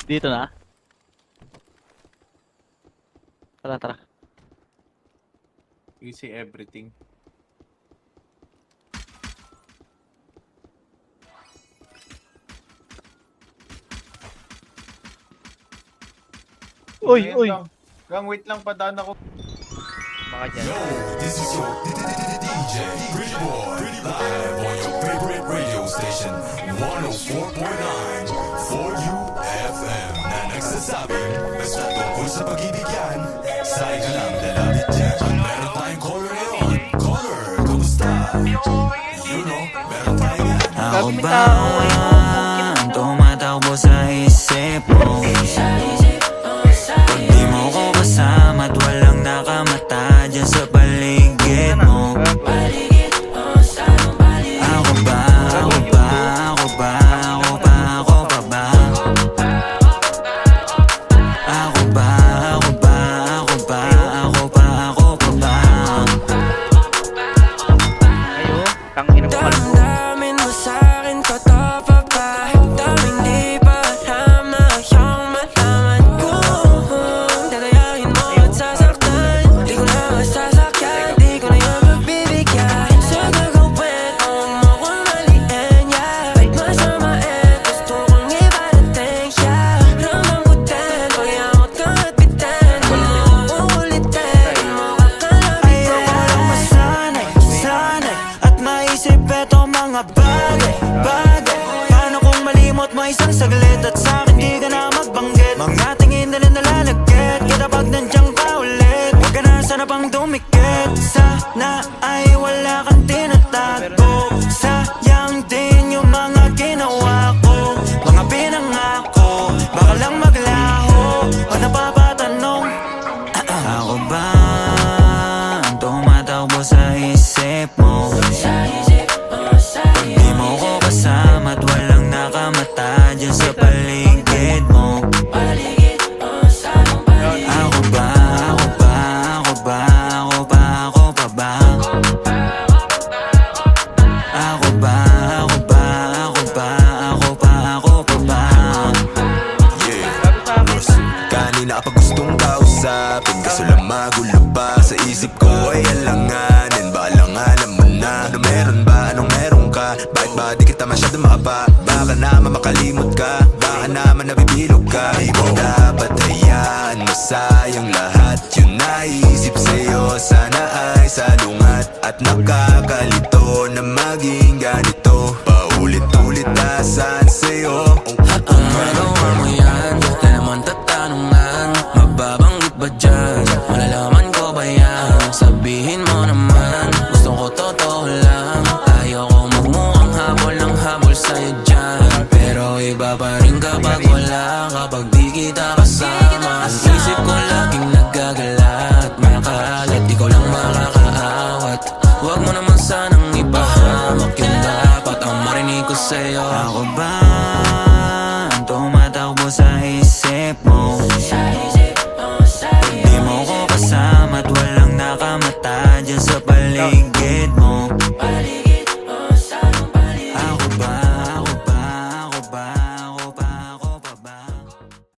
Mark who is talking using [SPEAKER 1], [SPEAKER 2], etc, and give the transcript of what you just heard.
[SPEAKER 1] Dito na. Tara, tara.
[SPEAKER 2] You see everything.
[SPEAKER 1] Uy,
[SPEAKER 2] Ayan
[SPEAKER 1] uy.
[SPEAKER 2] lang. Gang, wait lang, padaan ako.
[SPEAKER 1] Baka dyan.
[SPEAKER 3] This is your DJ, Pretty Boy, live on your favorite radio station, 104.9 for you FM. Na nagsasabing, basta tungkol sa pag-ibig yan, sa'yo ka lang lalapit dyan. Meron tayong caller ngayon. Caller, kamusta? You know, meron tayong yan.
[SPEAKER 4] Ako ba ang tumatakbo sa isip mo? Pag di mo ko kasama at walang nakamata dyan sa paligid mo. Ako ba, ako ba, ako ba, ako ba, ako pa ba? Ako ba, ako ba, ako ba, ako pa, ako pa ba?
[SPEAKER 1] Ayun, tangin mo kalbo.
[SPEAKER 5] Damdamin mo sa'kin, totoo pa ba? Daming di pa alam na iyong malaman ko. Dadayain mo at sasaktan, di ko na masasakyan, di ko na yung pagbibigyan. Sa gagawin, huwag mo kong maliin, yeah. Kahit masamain, gusto kong ibarating, yeah. Ramdam ko din, pag-iamot kang at bitin. Kung uulitin, mukha kang labitin.
[SPEAKER 4] Ayoko lang masanay, sanay at maisip etong mga bagay, bagay. Paano kung malimot mo isang saglit at sa'kin di ka na magbanggit? Mga tingin na nalalagkit, kita pag nandiyan ka ulit. Huwag ka na sana pang dumikit, sana ay wala kang tinatago. Sayang din yung mga ginawa ko, mga pinangako, baka lang maglaho o napapatanong. Ako ba ang tumatakbo sa isip mo? Pag di mo ko kasama at walang nakamata dyan sa paligid mo. Ako ba, ako ba, ako ba, ako ba, ako pa ba? Ako ba, ako ba, ako ba, ako pa, ako pa ba?
[SPEAKER 3] Kanina pa gustong kausapin, kaso lang magulo pa sa isip ko ay alanganin. Baalanganan mo na, ano meron ba, anong meron ka? Bakit ba di kita masyado makapa? Baka naman makalimot ka, baka naman nabibilog ka. Di mo dapat hayaan, masayang lahat. Yung naisip sa'yo, sana ay salungat at nakaka